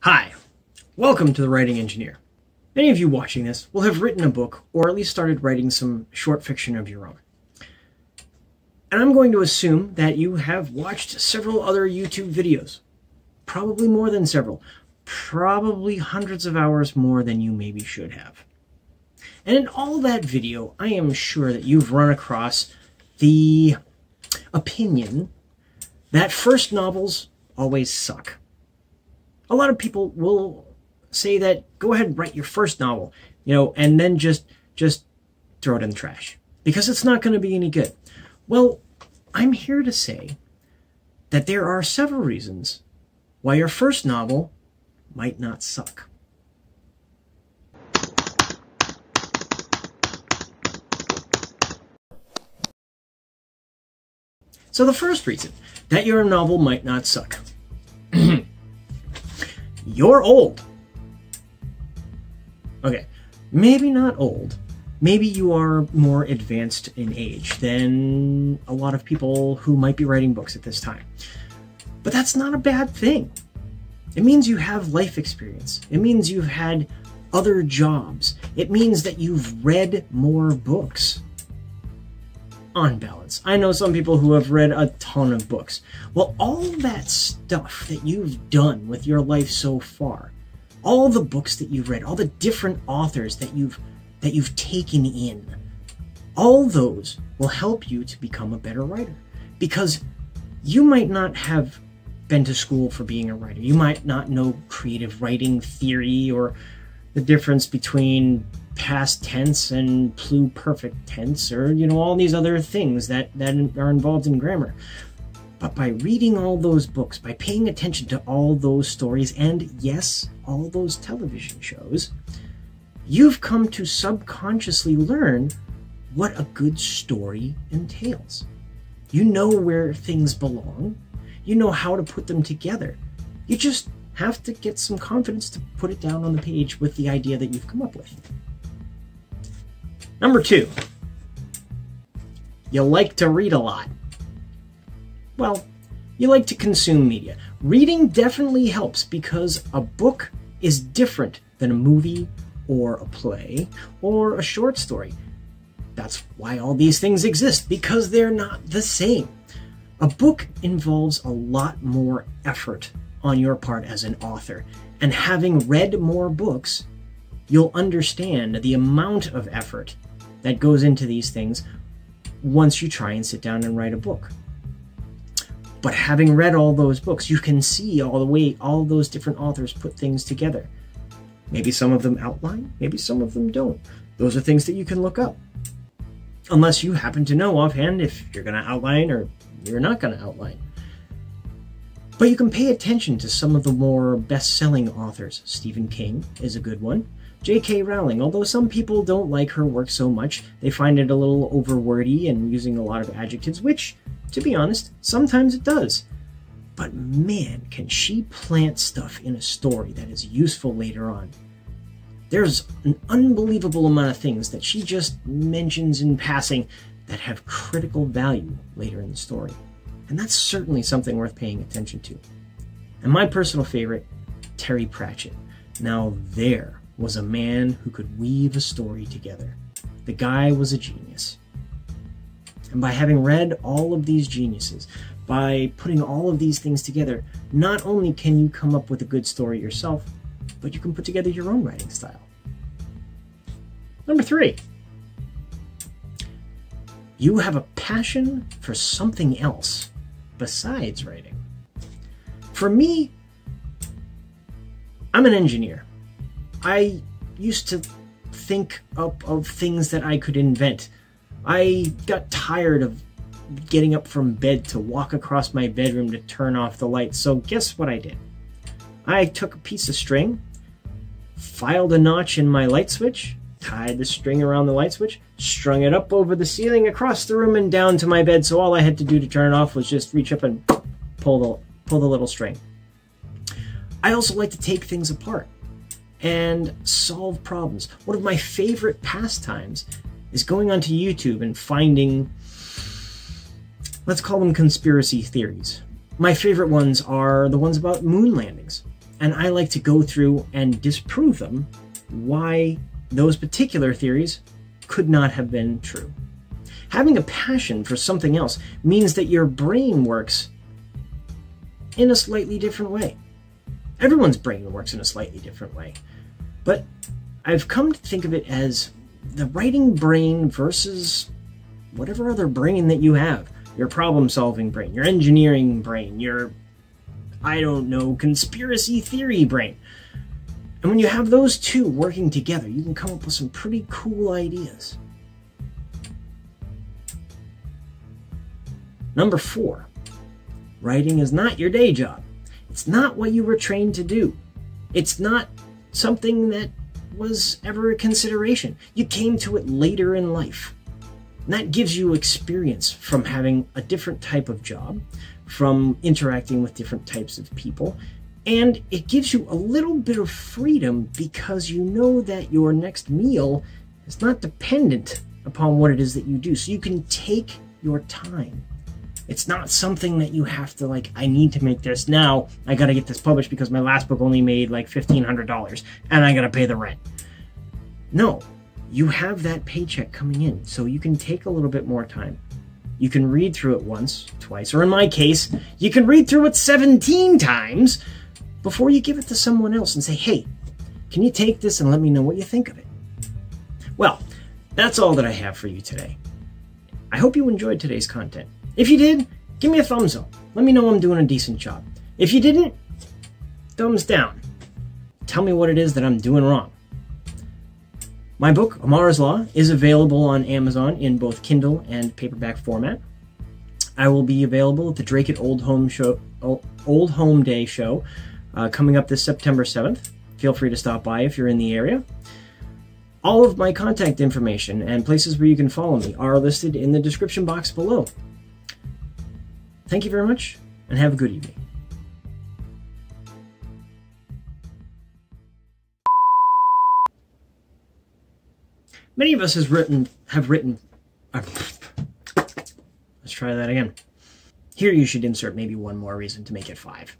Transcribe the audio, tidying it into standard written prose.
Hi, welcome to The Writing Engineer. Many of you watching this will have written a book or at least started writing some short fiction of your own. And I'm going to assume that you have watched several other YouTube videos. Probably more than several. Probably hundreds of hours more than you maybe should have. And in all that video, I am sure that you've run across the opinion that first novels always suck. A lot of people will say that go ahead and write your first novel, and then just throw it in the trash because it's not going to be any good. Well, I'm here to say that there are several reasons why your first novel might not suck. So the first reason that your novel might not suck. You're old. Okay, maybe not old. Maybe you are more advanced in age than a lot of people who might be writing books at this time. But that's not a bad thing. It means you have life experience. It means you've had other jobs. It means that you've read more books. On balance, I know some people who have read a ton of books. Well, all that stuff that you've done with your life so far, all the books that you've read, all the different authors that you've taken in, all those will help you to become a better writer. Because you might not have been to school for being a writer. You might not know creative writing theory or the difference between past tense and pluperfect tense, or all these other things that are involved in grammar. But by reading all those books, by paying attention to all those stories, and yes, all those television shows, you've come to subconsciously learn what a good story entails. You know where things belong. You know how to put them together. You just have to get some confidence to put it down on the page with the idea that you've come up with. Number 2, you like to read a lot. Well, you like to consume media. Reading definitely helps because a book is different than a movie or a play or a short story. That's why all these things exist, because they're not the same. A book involves a lot more effort on your part as an author, and having read more books, you'll understand the amount of effort that goes into these things once you try and sit down and write a book. But having read all those books, you can see all the way all those different authors put things together. Maybe some of them outline, maybe some of them don't. Those are things that you can look up. Unless you happen to know offhand if you're going to outline or you're not going to outline. But you can pay attention to some of the more best-selling authors. Stephen King is a good one. J.K. Rowling, although some people don't like her work so much, they find it a little overwordy and using a lot of adjectives, which, to be honest, sometimes it does. But man, can she plant stuff in a story that is useful later on. There's an unbelievable amount of things that she just mentions in passing that have critical value later in the story. And that's certainly something worth paying attention to. And my personal favorite, Terry Pratchett. Now there was a man who could weave a story together. The guy was a genius. And by having read all of these geniuses, by putting all of these things together, not only can you come up with a good story yourself, but you can put together your own writing style. Number 3, you have a passion for something else besides writing. For me, I'm an engineer. I used to think up of things that I could invent. I got tired of getting up from bed to walk across my bedroom to turn off the lights, so guess what I did? I took a piece of string, filed a notch in my light switch, tied the string around the light switch, strung it up over the ceiling, across the room, and down to my bed, so all I had to do to turn it off was just reach up and pull the little string. I also like to take things apart and solve problems. One of my favorite pastimes is going onto YouTube and finding, let's call them conspiracy theories. My favorite ones are the ones about moon landings. and I like to go through and disprove them, why those particular theories could not have been true. Having a passion for something else means that your brain works in a slightly different way. Everyone's brain works in a slightly different way. But I've come to think of it as the writing brain versus whatever other brain that you have. Your problem-solving brain, your engineering brain, your, I don't know, conspiracy theory brain. And when you have those two working together, you can come up with some pretty cool ideas. Number 4, writing is not your day job. It's not what you were trained to do. It's not something that was ever a consideration. You came to it later in life. And that gives you experience from having a different type of job, from interacting with different types of people, and it gives you a little bit of freedom because you know that your next meal is not dependent upon what it is that you do. So you can take your time. It's not something that you have to like, I need to make this now. I got to get this published because my last book only made like $1,500 and I got to pay the rent. No, you have that paycheck coming in, so you can take a little bit more time. You can read through it once, twice, or in my case, you can read through it 17 times before you give it to someone else and say, hey, can you take this and let me know what you think of it? Well, that's all that I have for you today. I hope you enjoyed today's content. If you did, give me a thumbs up. Let me know I'm doing a decent job. If you didn't, thumbs down. Tell me what it is that I'm doing wrong. My book, Amara's Law, is available on Amazon in both Kindle and paperback format. I will be available at the Drake at Old Home Day show coming up this September 7th. Feel free to stop by if you're in the area. All of my contact information and places where you can follow me are listed in the description box below. Thank you very much, and have a good evening. Many of us have written. Let's try that again. Here you should insert maybe one more reason to make it 5.